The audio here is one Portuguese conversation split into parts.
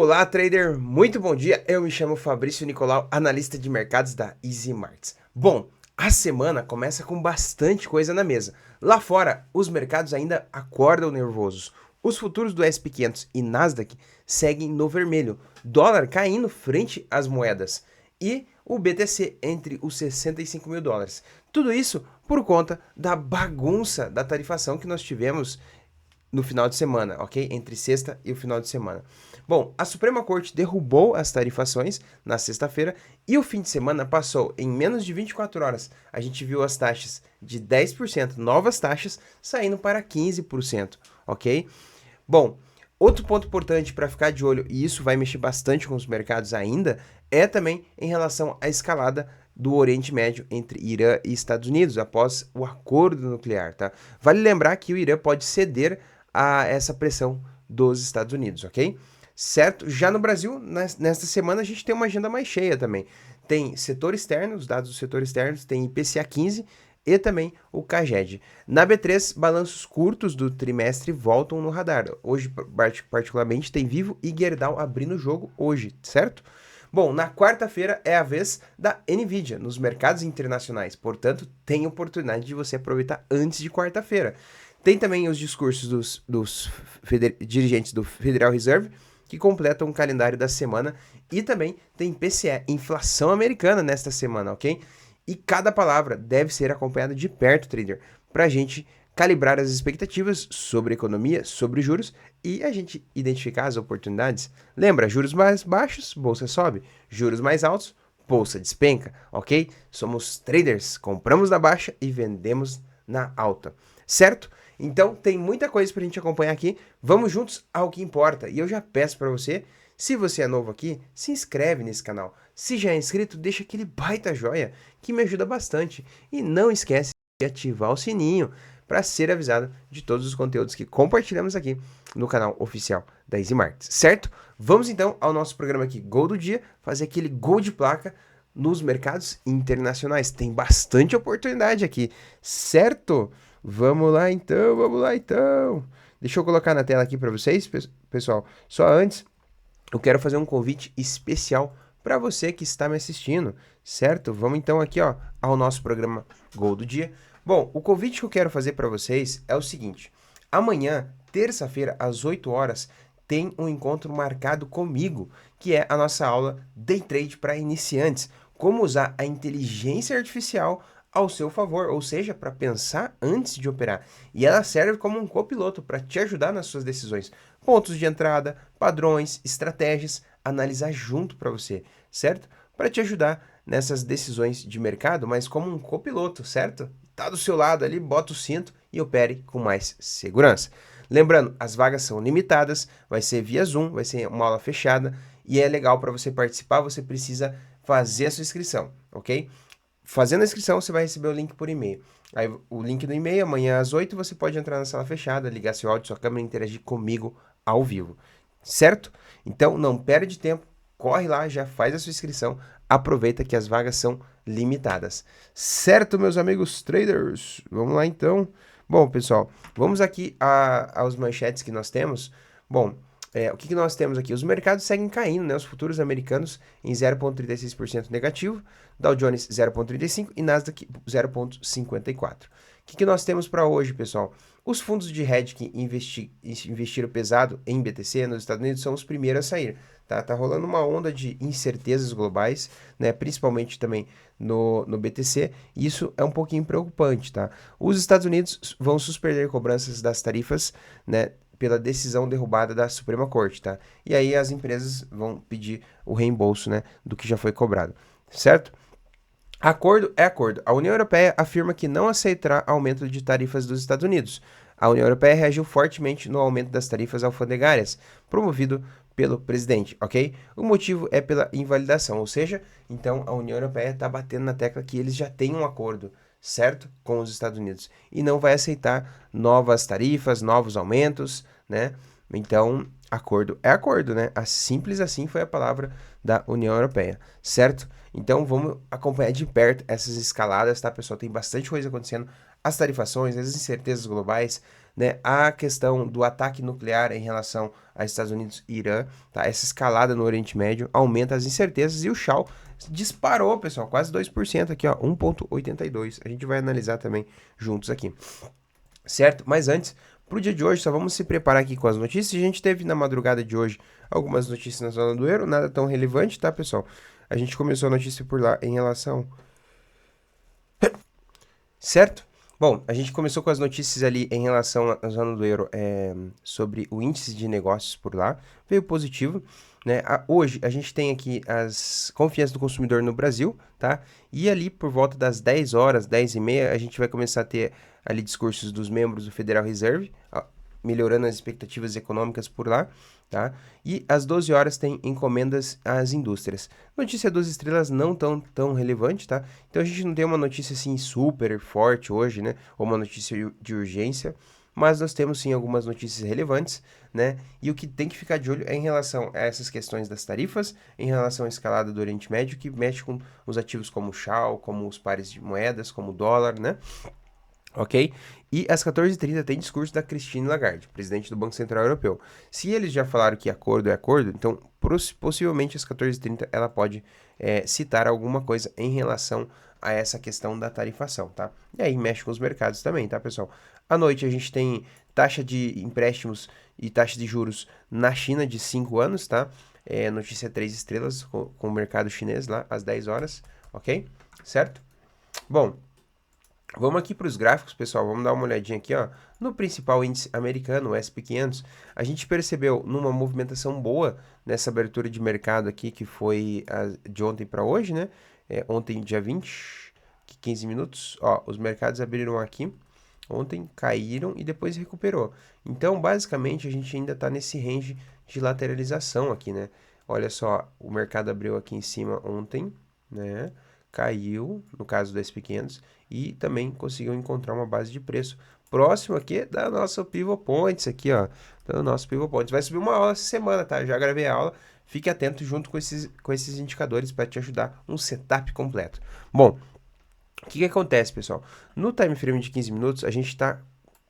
Olá, trader! Muito bom dia! Eu me chamo Fabrício Nicolau, analista de mercados da Easy Markets. Bom, a semana começa com bastante coisa na mesa. Lá fora, os mercados ainda acordam nervosos. Os futuros do SP500 e Nasdaq seguem no vermelho, dólar caindo frente às moedas e o BTC entre os 65 mil dólares. Tudo isso por conta da bagunça da tarifação que nós tivemos no final de semana, ok? Entre sexta e o final de semana. Bom, a Suprema Corte derrubou as tarifações na sexta-feira e o fim de semana passou em menos de 24 horas. A gente viu as taxas de 10%, novas taxas, saindo para 15%, ok? Bom, outro ponto importante para ficar de olho, e isso vai mexer bastante com os mercados ainda, é também em relação à escalada do Oriente Médio entre Irã e Estados Unidos, após o acordo nuclear, tá? Vale lembrar que o Irã pode ceder a essa pressão dos Estados Unidos, ok? Certo? Já no Brasil, nesta semana, a gente tem uma agenda mais cheia também. Tem setor externo, os dados do setor externo, tem IPCA 15 e também o CAGED. Na B3, balanços curtos do trimestre voltam no radar. Hoje, particularmente, tem Vivo e Gerdau abrindo o jogo hoje, certo? Bom, na quarta-feira é a vez da NVIDIA nos mercados internacionais, portanto, tem oportunidade de você aproveitar antes de quarta-feira. Tem também os discursos dos dirigentes do Federal Reserve, que completam o calendário da semana, e também tem PCE, inflação americana, nesta semana, ok? E cada palavra deve ser acompanhada de perto, trader, para a gente calibrar as expectativas sobre economia, sobre juros e a gente identificar as oportunidades. Lembra, juros mais baixos, bolsa sobe, juros mais altos, bolsa despenca, ok? Somos traders, compramos na baixa e vendemos na alta, certo? Então tem muita coisa para a gente acompanhar aqui, vamos juntos ao que importa. E eu já peço para você, se você é novo aqui, se inscreve nesse canal. Se já é inscrito, deixa aquele baita joia que me ajuda bastante. E não esquece de ativar o sininho para ser avisado de todos os conteúdos que compartilhamos aqui no canal oficial da Easy Markets, certo? Vamos então ao nosso programa aqui, Gol do Dia, fazer aquele gol de placa nos mercados internacionais. Tem bastante oportunidade aqui, certo? Vamos lá então, vamos lá então. Deixa eu colocar na tela aqui para vocês, pessoal. Só antes, eu quero fazer um convite especial para você que está me assistindo, certo? Vamos então aqui, ó, ao nosso programa Gol do Dia. Bom, o convite que eu quero fazer para vocês é o seguinte: amanhã, terça-feira, às 8 horas, tem um encontro marcado comigo, que é a nossa aula Day Trade para iniciantes. Como usar a inteligência artificial ao seu favor, ou seja, para pensar antes de operar. E ela serve como um copiloto para te ajudar nas suas decisões. Pontos de entrada, padrões, estratégias, analisar junto para você, certo? Para te ajudar nessas decisões de mercado, mas como um copiloto, certo? Tá do seu lado ali, bota o cinto e opere com mais segurança. Lembrando, as vagas são limitadas, vai ser via Zoom, vai ser uma aula fechada e é legal para você participar, você precisa fazer a sua inscrição, ok? Fazendo a inscrição, você vai receber o link por e-mail. Aí, o link do e-mail, amanhã às 8, você pode entrar na sala fechada, ligar seu áudio, sua câmera e interagir comigo ao vivo, certo? Então, não perde tempo, corre lá, já faz a sua inscrição, aproveita que as vagas são limitadas. Certo, meus amigos traders? Vamos lá, então. Bom, pessoal, vamos aqui aos manchetes que nós temos. Bom, o que nós temos aqui? Os mercados seguem caindo, né? Os futuros americanos em 0,36% negativo, Dow Jones 0,35% e Nasdaq 0,54%. O que nós temos para hoje, pessoal? Os fundos de hedge que investiram pesado em BTC nos Estados Unidos são os primeiros a sair. Tá rolando uma onda de incertezas globais, né? Principalmente também no BTC, e isso é um pouquinho preocupante, tá? Os Estados Unidos vão suspender cobranças das tarifas, né, pela decisão derrubada da Suprema Corte, tá? E aí as empresas vão pedir o reembolso, né, do que já foi cobrado, certo? Acordo é acordo. A União Europeia afirma que não aceitará aumento de tarifas dos Estados Unidos. A União Europeia reagiu fortemente no aumento das tarifas alfandegárias, promovido pelo presidente, ok? O motivo é pela invalidação, ou seja, então a União Europeia está batendo na tecla que eles já têm um acordo, certo? Com os Estados Unidos. E não vai aceitar novas tarifas, novos aumentos, né? Então, acordo é acordo, né? Simples assim foi a palavra da União Europeia, certo? Então, vamos acompanhar de perto essas escaladas, tá, pessoal? Tem bastante coisa acontecendo as tarifações, as incertezas globais, né, a questão do ataque nuclear em relação a Estados Unidos e Irã, tá? Essa escalada no Oriente Médio aumenta as incertezas e o Shao disparou, pessoal, quase 2% aqui, ó, 1,82. A gente vai analisar também juntos aqui, certo? Mas antes, para o dia de hoje, só vamos se preparar aqui com as notícias. A gente teve na madrugada de hoje algumas notícias na zona do euro, nada tão relevante, tá, pessoal? A gente começou a notícia por lá em relação, certo? Bom, a gente começou com as notícias ali em relação à zona do euro sobre o índice de negócios por lá, veio positivo, né? Hoje a gente tem aqui as confianças do consumidor no Brasil, tá? E ali por volta das 10 horas, 10 e meia, a gente vai começar a ter ali discursos dos membros do Federal Reserve, melhorando as expectativas econômicas por lá, tá? E às 12 horas tem encomendas às indústrias. Notícia 2 estrelas não tão relevante, tá? Então a gente não tem uma notícia assim super forte hoje, né? Ou uma notícia de urgência, mas nós temos sim algumas notícias relevantes, né? E o que tem que ficar de olho é em relação a essas questões das tarifas, em relação à escalada do Oriente Médio, que mexe com os ativos como o Shao, como os pares de moedas, como o dólar, né? Ok? E às 14h30 tem discurso da Christine Lagarde, presidente do Banco Central Europeu. Se eles já falaram que acordo é acordo, então possivelmente às 14h30 ela pode citar alguma coisa em relação a essa questão da tarifação, tá? E aí mexe com os mercados também, tá, pessoal? À noite a gente tem taxa de empréstimos e taxa de juros na China de 5 anos, tá? Notícia 3 estrelas com o mercado chinês lá às 10 horas, ok? Certo? Bom, vamos aqui para os gráficos, pessoal. Vamos dar uma olhadinha aqui, ó. No principal índice americano, o SP500, a gente percebeu numa movimentação boa nessa abertura de mercado aqui, que foi de ontem para hoje, né? Ontem, dia 20, 15 minutos. Ó, os mercados abriram aqui. Ontem caíram e depois recuperou. Então, basicamente, a gente ainda está nesse range de lateralização aqui, né? Olha só, o mercado abriu aqui em cima ontem, né? Caiu, no caso do SP500, e também conseguiu encontrar uma base de preço próximo aqui da nossa Pivot Points, aqui, ó, do nosso Pivot Points. Vai subir uma aula essa semana, tá? Já gravei a aula, fique atento junto com esses indicadores para te ajudar um setup completo. Bom, o que acontece, pessoal? No time frame de 15 minutos, a gente está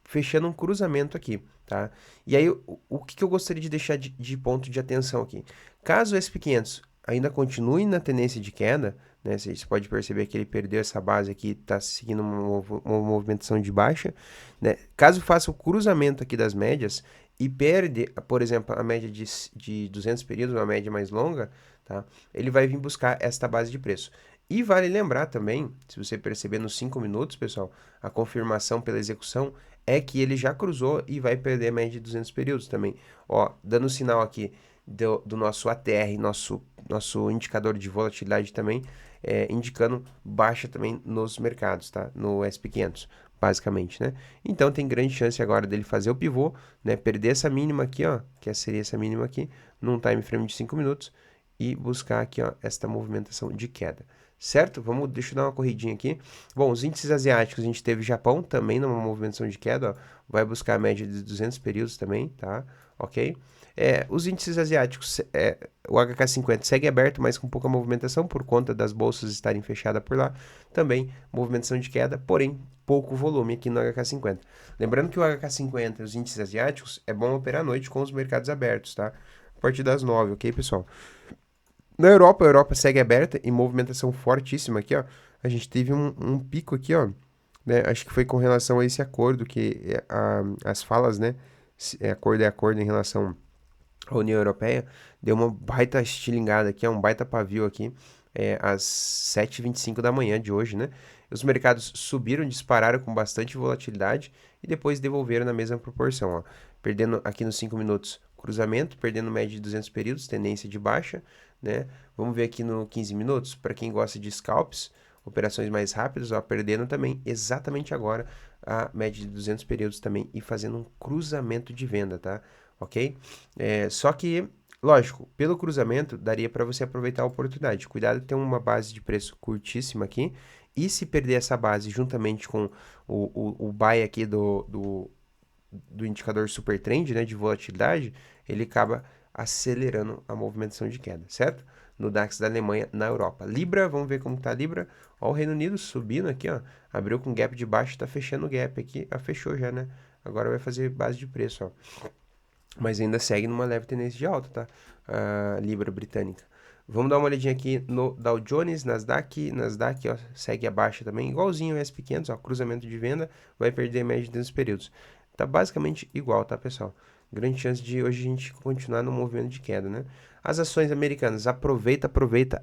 fechando um cruzamento aqui, tá? E aí, o que eu gostaria de deixar de ponto de atenção aqui? Caso o SP500 ainda continue na tendência de queda, né? Você pode perceber que ele perdeu essa base aqui, está seguindo uma movimentação de baixa, né? Caso faça o cruzamento aqui das médias e perde, por exemplo, a média de 200 períodos, uma média mais longa, tá? Ele vai vir buscar esta base de preço. E vale lembrar também, se você perceber nos 5 minutos, pessoal, a confirmação pela execução é que ele já cruzou e vai perder a média de 200 períodos também. Ó, dando sinal aqui do nosso ATR, nosso indicador de volatilidade também, indicando baixa também nos mercados, tá? No SP500, basicamente, né? Então tem grande chance agora dele fazer o pivô, né? Perder essa mínima aqui, ó, que seria essa mínima aqui, num time frame de 5 minutos e buscar aqui, ó, esta movimentação de queda. Certo? Deixa eu dar uma corridinha aqui. Bom, os índices asiáticos, a gente teve Japão também numa movimentação de queda, ó, vai buscar a média de 200 períodos também, tá? Ok? Os índices asiáticos, o HK50 segue aberto, mas com pouca movimentação por conta das bolsas estarem fechadas por lá. Também movimentação de queda, porém pouco volume aqui no HK50. Lembrando que o HK50 e os índices asiáticos é bom operar à noite com os mercados abertos, tá? A partir das 9, ok, pessoal? Na Europa, a Europa segue aberta em movimentação fortíssima aqui, ó. A gente teve um pico aqui, ó, né? Acho que foi com relação a esse acordo que as falas, né? Acordo é acordo em relação à União Europeia, deu uma baita estilingada aqui, um baita pavio aqui, às 7h25 da manhã de hoje, né? Os mercados subiram, dispararam com bastante volatilidade e depois devolveram na mesma proporção, ó. Perdendo aqui nos 5 minutos cruzamento, perdendo média de 200 períodos, tendência de baixa, né? Vamos ver aqui no 15 minutos, para quem gosta de scalps, operações mais rápidas, ó, perdendo também exatamente agora a média de 200 períodos também e fazendo um cruzamento de venda, tá? Ok? Só que, lógico, pelo cruzamento daria para você aproveitar a oportunidade. Cuidado que tem uma base de preço curtíssima aqui e se perder essa base juntamente com o buy aqui do indicador super trend, né, de volatilidade, ele acaba acelerando a movimentação de queda, certo? no DAX da Alemanha na Europa. Libra, vamos ver como tá a Libra. Ó, o Reino Unido subindo aqui, ó, abriu com gap de baixo, tá fechando o gap aqui, fechou já, né? Agora vai fazer base de preço, ó. Mas ainda segue numa leve tendência de alta, tá? A Libra britânica. Vamos dar uma olhadinha aqui no Dow Jones, Nasdaq, ó, segue abaixo também, igualzinho o S&P 500, ó, cruzamento de venda, vai perder média nos períodos. Tá basicamente igual, tá, pessoal? Grande chance de hoje a gente continuar no movimento de queda, né? As ações americanas, aproveita,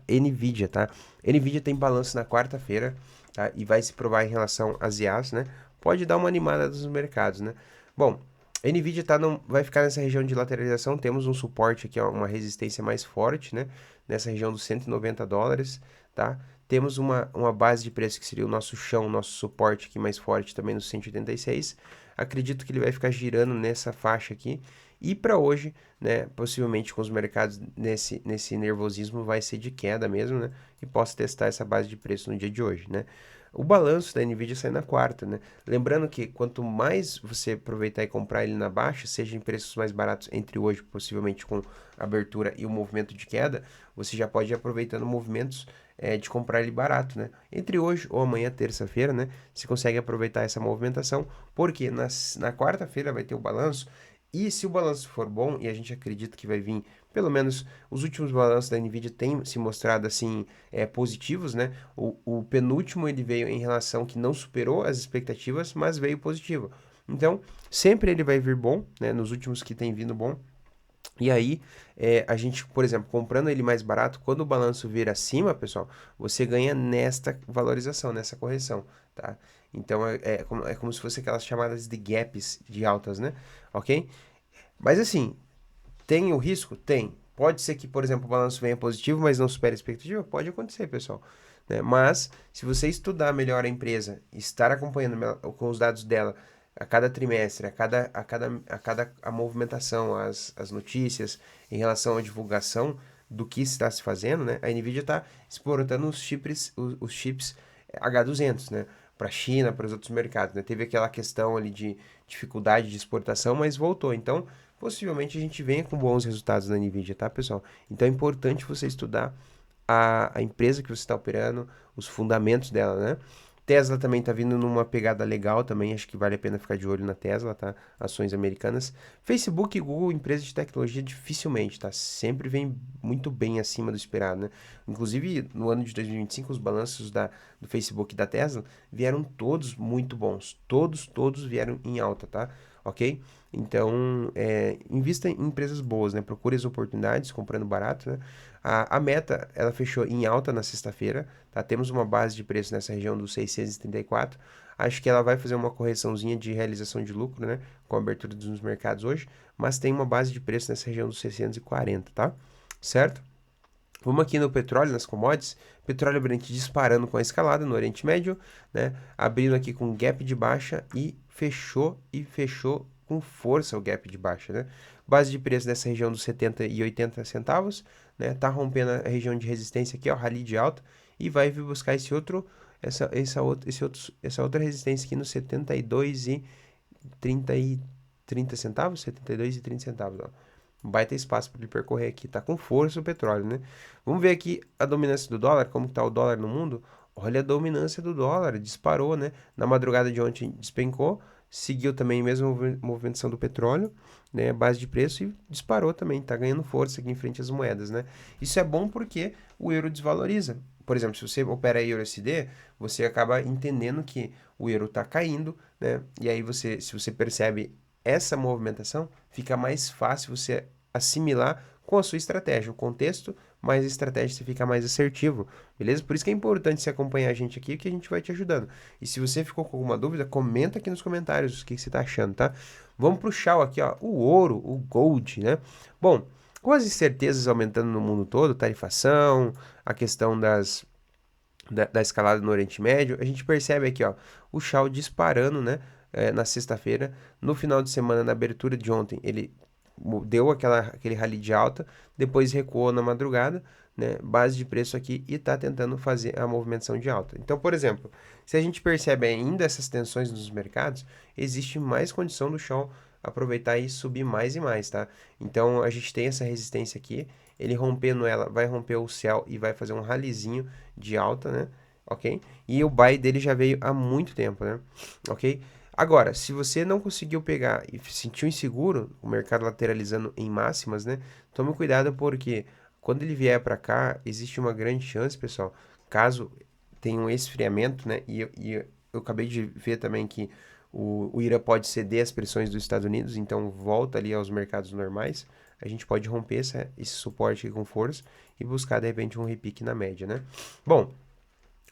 Nvidia, tá? Nvidia tem balanço na quarta-feira, tá? E vai se provar em relação às IAs, né? Pode dar uma animada nos mercados, né? Bom, a Nvidia vai ficar nessa região de lateralização, temos um suporte aqui, ó, uma resistência mais forte, né? Nessa região dos $190, tá? Temos uma base de preço que seria o nosso chão, nosso suporte aqui mais forte também no 186. Acredito que ele vai ficar girando nessa faixa aqui. E para hoje, né, possivelmente com os mercados nesse nervosismo vai ser de queda mesmo, né? E posso testar essa base de preço no dia de hoje, né? O balanço da Nvidia sai na quarta, né? Lembrando que quanto mais você aproveitar e comprar ele na baixa, seja em preços mais baratos entre hoje, possivelmente com abertura e o movimento de queda, você já pode ir aproveitando movimentos de comprar ele barato, né? Entre hoje ou amanhã, terça-feira, né? Você consegue aproveitar essa movimentação, porque na quarta-feira vai ter o balanço, e se o balanço for bom, e a gente acredita que vai vir, pelo menos os últimos balanços da Nvidia têm se mostrado assim positivos, né? O penúltimo ele veio em relação que não superou as expectativas, mas veio positivo. Então, sempre ele vai vir bom, né? Nos últimos que tem vindo bom. E aí, a gente, por exemplo, comprando ele mais barato, quando o balanço vir acima, pessoal, você ganha nesta valorização, nessa correção, tá? Então, é como se fosse aquelas chamadas de gaps de altas, né? Ok? Mas assim, tem o risco? Tem. Pode ser que, por exemplo, o balanço venha positivo, mas não supere a expectativa? Pode acontecer, pessoal. Né? Mas, se você estudar melhor a empresa, estar acompanhando com os dados dela a cada trimestre, a movimentação, as notícias em relação à divulgação do que está se fazendo, né? A Nvidia está exportando os chips H200, né? Para a China, para os outros mercados, né? Teve aquela questão ali de dificuldade de exportação, mas voltou. Então, possivelmente a gente venha com bons resultados na Nvidia, tá, pessoal? Então é importante você estudar a empresa que você está operando, os fundamentos dela, né? Tesla também está vindo numa pegada legal também, acho que vale a pena ficar de olho na Tesla, tá? Ações americanas. Facebook e Google, empresas de tecnologia, dificilmente, tá? Sempre vem muito bem acima do esperado, né? Inclusive, no ano de 2025, os balanços do Facebook e da Tesla vieram todos muito bons. Todos vieram em alta, tá? Ok? Então, invista em empresas boas, né? Procure as oportunidades, comprando barato, né? A Meta, ela fechou em alta na sexta-feira, tá? Temos uma base de preço nessa região dos 634. Acho que ela vai fazer uma correçãozinha de realização de lucro, né? Com a abertura dos mercados hoje, mas tem uma base de preço nessa região dos 640, tá? Certo? Vamos aqui no petróleo, nas commodities. Petróleo Brent disparando com a escalada no Oriente Médio, né? Abrindo aqui com gap de baixa e fechou com força o gap de baixa, né? Base de preço nessa região dos 70 e 80 centavos, né? Tá rompendo a região de resistência aqui, ó, rally de alta, e vai vir buscar essa outra resistência aqui no 72 e 30 centavos, 72 e 30 centavos, ó. Um baita espaço para ele percorrer aqui, tá com força o petróleo, né? Vamos ver aqui a dominância do dólar, como tá o dólar no mundo. Olha a dominância do dólar, disparou, né? Na madrugada de ontem despencou, seguiu também a mesma movimentação do petróleo, né? Base de preço e disparou também, tá ganhando força aqui em frente às moedas, né? Isso é bom porque o euro desvaloriza. Por exemplo, se você opera euro-USD, você acaba entendendo que o euro tá caindo, né? E aí se você percebe essa movimentação, fica mais fácil você assimilar com a sua estratégia, o contexto, mais a estratégia você fica mais assertivo, beleza? Por isso que é importante você acompanhar a gente aqui, que a gente vai te ajudando. E se você ficou com alguma dúvida, comenta aqui nos comentários o que você tá achando, tá? Vamos pro chau aqui, ó, o ouro, o gold, né? Bom, com as incertezas aumentando no mundo todo, tarifação, a questão da escalada no Oriente Médio, a gente percebe aqui, ó, o chau disparando, né? Na sexta-feira, no final de semana, na abertura de ontem, ele deu aquele rally de alta, depois recuou na madrugada, né, base de preço aqui e está tentando fazer a movimentação de alta. Então, por exemplo, se a gente percebe ainda essas tensões nos mercados, existe mais condição do chão aproveitar e subir mais e mais, tá? Então, a gente tem essa resistência aqui ele rompendo ela, vai romper o sell e vai fazer um ralizinho de alta, né? Ok? E o buy dele já veio há muito tempo, né? Ok? Agora, se você não conseguiu pegar e sentiu inseguro, o mercado lateralizando em máximas, né? Tome cuidado porque quando ele vier para cá, existe uma grande chance, pessoal, caso tenha um esfriamento, né? E eu acabei de ver também que o IRA pode ceder às pressões dos Estados Unidos, então volta ali aos mercados normais. A gente pode romper esse suporte aqui com força e buscar, de repente, um repique na média, né? Bom,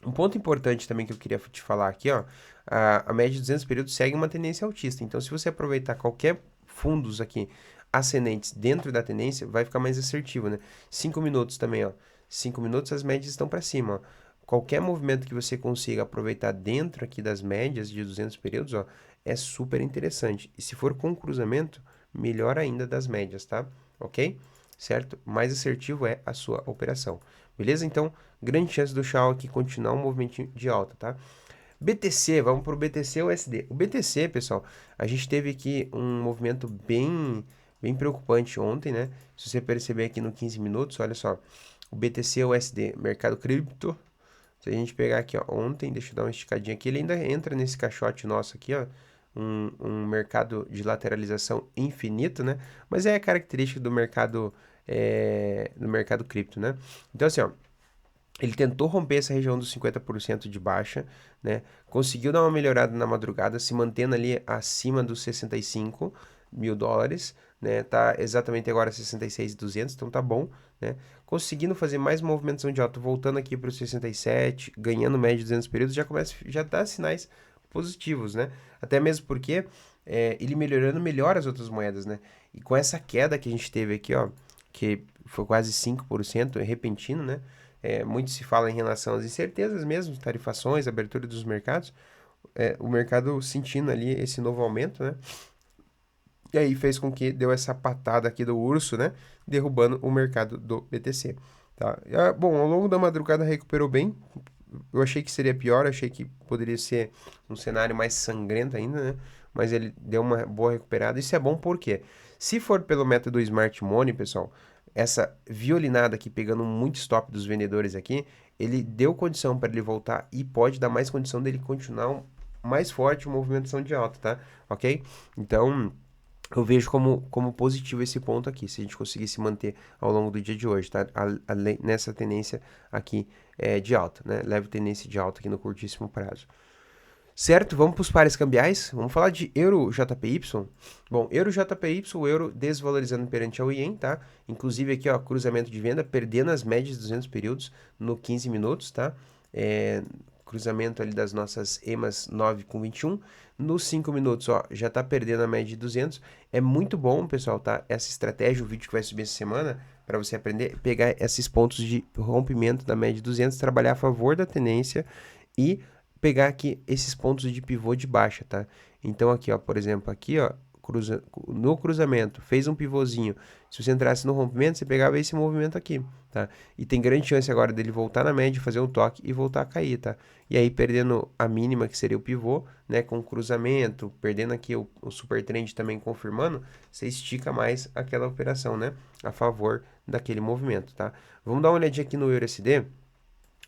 um ponto importante também que eu queria te falar aqui, ó, a média de 200 períodos segue uma tendência altista. Então, se você aproveitar qualquer fundos aqui ascendentes dentro da tendência, vai ficar mais assertivo, né? 5 minutos também, ó. 5 minutos as médias estão para cima, ó. Qualquer movimento que você consiga aproveitar dentro aqui das médias de 200 períodos, ó, é super interessante. E se for com cruzamento, melhor ainda das médias, tá? Ok? Certo? Mais assertivo é a sua operação. Beleza? Então, grande chance do Shao aqui continuar um movimento de alta, tá? BTC, vamos para o BTC USD. O BTC, pessoal, a gente teve aqui um movimento bem preocupante ontem, né? Se você perceber aqui no 15 minutos, olha só, o BTC USD, mercado cripto, se a gente pegar aqui, ó, ontem, deixa eu dar uma esticadinha aqui, ele ainda entra nesse caixote nosso aqui, ó, um mercado de lateralização infinito, né? Mas é a característica do mercado cripto, né? Então, assim, ó, ele tentou romper essa região dos 50% de baixa, né? Conseguiu dar uma melhorada na madrugada, se mantendo ali acima dos 65 mil dólares, né? Tá exatamente agora 66.200, então tá bom, né? Conseguindo fazer mais movimentação de alta, voltando aqui para os 67, ganhando média de 200 períodos, já dá sinais positivos, né? Até mesmo porque ele melhorando melhor as outras moedas, né? E com essa queda que a gente teve aqui, ó, que foi quase 5%, é repentino, né? Muito se fala em relação às incertezas mesmo, tarifações, abertura dos mercados, o mercado sentindo ali esse novo aumento, né? E aí fez com que deu essa patada aqui do urso, né? Derrubando o mercado do BTC, tá? Bom, ao longo da madrugada recuperou bem. Eu achei que seria pior, achei que poderia ser um cenário mais sangrento ainda, né? Mas ele deu uma boa recuperada. Isso é bom porque, se for pelo método Smart Money, pessoal, essa violinada aqui pegando muito stop dos vendedores aqui, ele deu condição para ele voltar e pode dar mais condição dele continuar mais forte uma movimentação de alta, tá? Ok? Então, eu vejo como positivo esse ponto aqui, se a gente conseguir se manter ao longo do dia de hoje, tá? Nessa tendência aqui de alta, né? Leve tendência de alta aqui no curtíssimo prazo. Certo? Vamos para os pares cambiais. Vamos falar de euro JPY. Bom, euro JPY, o euro desvalorizando perante ao ien, tá? Inclusive aqui, ó, cruzamento de venda, perdendo as médias de 200 períodos no 15 minutos, tá? Cruzamento ali das nossas EMAs 9 com 21. Nos 5 minutos, ó, já tá perdendo a média de 200. É muito bom, pessoal, tá? Essa estratégia, o vídeo que vai subir essa semana, para você aprender, pegar esses pontos de rompimento da média de 200, trabalhar a favor da tendência e pegar aqui esses pontos de pivô de baixa, tá? Então aqui, ó, por exemplo, aqui, ó, no cruzamento, fez um pivôzinho. Se você entrasse no rompimento, você pegava esse movimento aqui, tá? E tem grande chance agora dele voltar na média, fazer um toque e voltar a cair, tá? E aí, perdendo a mínima, que seria o pivô, né, com o cruzamento, perdendo aqui o super trend também confirmando, você estica mais aquela operação, né, a favor daquele movimento, tá? Vamos dar uma olhadinha aqui no USD.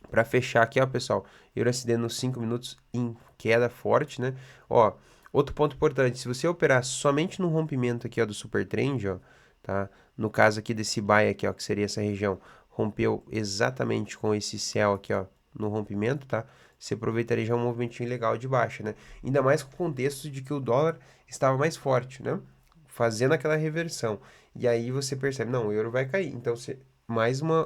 Para fechar aqui, ó, pessoal, EURUSD nos 5 minutos em queda forte, né? Ó, outro ponto importante, se você operar somente no rompimento aqui, ó, do super trend, ó, tá? No caso aqui desse buy aqui, ó, que seria essa região, rompeu exatamente com esse céu aqui, ó, no rompimento, tá? Você aproveitaria já um movimentinho legal de baixa, né? Ainda mais com o contexto de que o dólar estava mais forte, né? Fazendo aquela reversão. E aí você percebe, não, o euro vai cair. Então, você, mais uma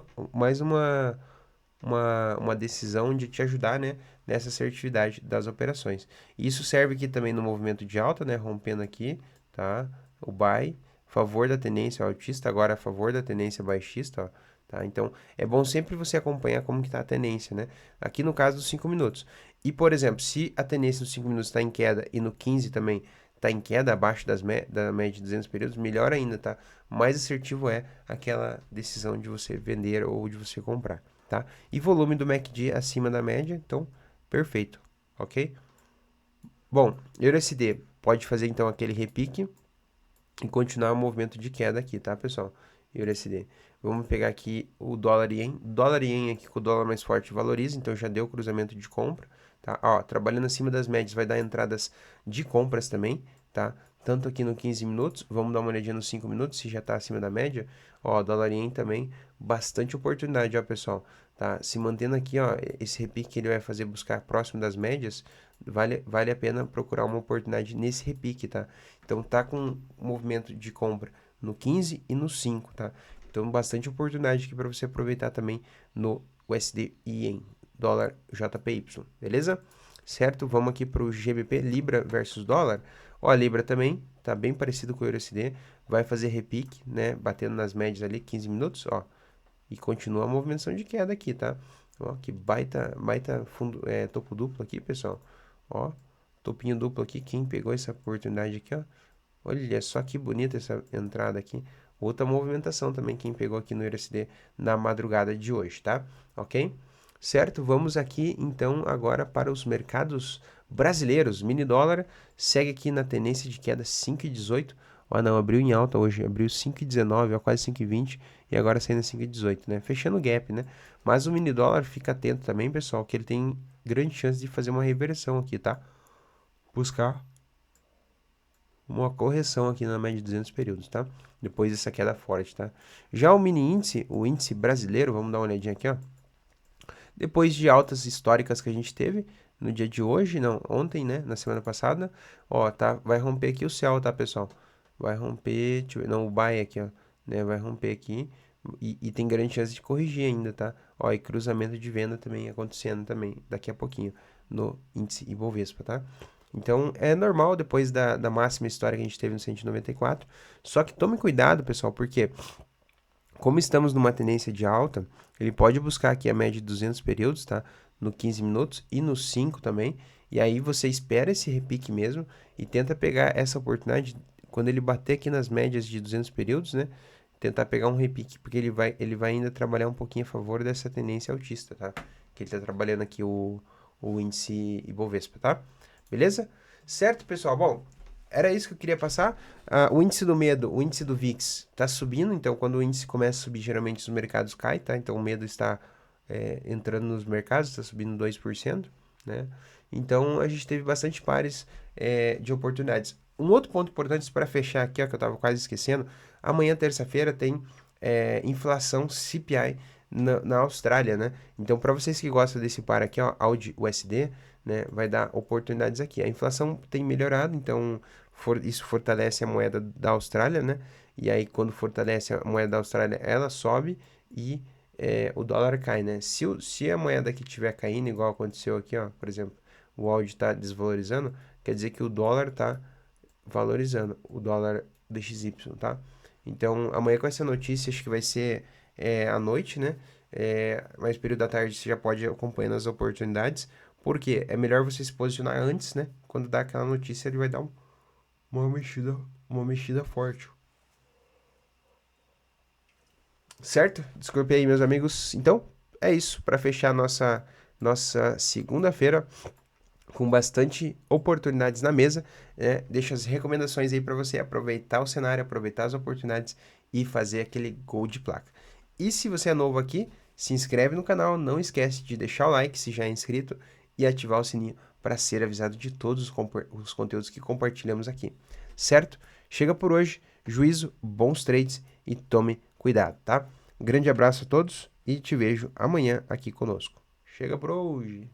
decisão de te ajudar, né, nessa assertividade das operações. Isso serve aqui também no movimento de alta, né, rompendo aqui, tá? O buy, favor da tendência altista, agora a favor da tendência baixista, ó, tá? Então, é bom sempre você acompanhar como que tá a tendência, né? Aqui no caso dos 5 minutos. E, por exemplo, se a tendência nos 5 minutos está em queda e no 15 também está em queda, abaixo da média de 200 períodos, melhor ainda, tá? Mais assertivo é aquela decisão de você vender ou de você comprar, tá? E volume do MACD acima da média, então, perfeito, ok? Bom, EURUSD pode fazer então aquele repique e continuar o movimento de queda aqui, tá, pessoal? EURUSD. Vamos pegar aqui o dólar ien. Dólar ien aqui com o dólar mais forte valoriza, então já deu cruzamento de compra, tá? Ó, trabalhando acima das médias vai dar entradas de compras também, tá? Tanto aqui no 15 minutos, vamos dar uma olhadinha nos 5 minutos, se já tá acima da média. Ó, dólar ien também, bastante oportunidade, ó, pessoal, tá? Se mantendo aqui, ó, esse repique que ele vai fazer buscar próximo das médias, vale a pena procurar uma oportunidade nesse repique, tá? Então tá com movimento de compra no 15 e no 5, tá? Então, bastante oportunidade aqui para você aproveitar também no USD Yen, dólar JPY, beleza? Certo? Vamos aqui para o GBP, Libra versus dólar. Ó, a Libra também tá bem parecido com o USD, vai fazer repique, né? Batendo nas médias ali, 15 minutos, ó. E continua a movimentação de queda aqui, tá? Ó, que baita fundo, topo duplo aqui, pessoal. Ó, topinho duplo aqui, quem pegou essa oportunidade aqui, ó. Olha só que bonita essa entrada aqui. Outra movimentação também, quem pegou aqui no USD na madrugada de hoje, tá? Ok? Certo? Vamos aqui, então, agora para os mercados brasileiros. Mini dólar segue aqui na tendência de queda 5,18. Ó, não, abriu em alta hoje, abriu 5,19, ó, quase 5,20 e agora saindo 5,18, né? Fechando o gap, né? Mas o mini dólar fica atento também, pessoal, que ele tem grande chance de fazer uma reversão aqui, tá? Buscar uma correção aqui na média de 200 períodos, tá? Depois dessa queda forte, tá? Já o mini índice, o índice brasileiro, vamos dar uma olhadinha aqui, ó. Depois de altas históricas que a gente teve no dia de hoje, não, ontem, né, na semana passada, ó, tá, vai romper aqui o céu, tá, pessoal? Vai romper, deixa eu ver, não, o buy aqui, ó, né, vai romper aqui e tem grande chance de corrigir ainda, tá? Ó, e cruzamento de venda também acontecendo também, daqui a pouquinho, no índice Ibovespa, tá? Então, é normal depois da máxima história que a gente teve no 194. Só que tome cuidado, pessoal, porque como estamos numa tendência de alta, ele pode buscar aqui a média de 200 períodos, tá? No 15 minutos e no 5 também. E aí você espera esse repique mesmo e tenta pegar essa oportunidade quando ele bater aqui nas médias de 200 períodos, né? Tentar pegar um repique, porque ele vai ainda trabalhar um pouquinho a favor dessa tendência altista, tá? Que ele tá trabalhando aqui o índice Ibovespa, tá? Beleza? Certo, pessoal? Bom, era isso que eu queria passar. O índice do medo, o índice do VIX está subindo, então quando o índice começa a subir, geralmente os mercados caem, tá? Então o medo está entrando nos mercados, está subindo 2%, né? Então a gente teve bastante pares de oportunidades. Um outro ponto importante para fechar aqui, ó, que eu estava quase esquecendo, amanhã, terça-feira, tem inflação CPI na Austrália, né? Então, para vocês que gostam desse par aqui, ó, AUD USD, né, vai dar oportunidades aqui. A inflação tem melhorado, então isso fortalece a moeda da Austrália, né? E aí, quando fortalece a moeda da Austrália, ela sobe e o dólar cai, né? Se a moeda aqui estiver caindo, igual aconteceu aqui, ó, por exemplo, o AUD está desvalorizando, quer dizer que o dólar está valorizando, o dólar DXY, tá? Então, amanhã com essa notícia, acho que vai ser à noite, né? Mais período da tarde você já pode acompanhando as oportunidades, porque é melhor você se posicionar antes, né? Quando dá aquela notícia, ele vai dar uma mexida forte. Certo? Desculpe aí, meus amigos. Então, é isso. Para fechar nossa segunda-feira com bastante oportunidades na mesa, né? Deixo as recomendações aí para você aproveitar o cenário, aproveitar as oportunidades e fazer aquele gol de placa. E se você é novo aqui, se inscreve no canal, não esquece de deixar o like se já é inscrito e ativar o sininho para ser avisado de todos os conteúdos que compartilhamos aqui, certo? Chega por hoje, juízo, bons trades e tome cuidado, tá? Grande abraço a todos e te vejo amanhã aqui conosco. Chega por hoje!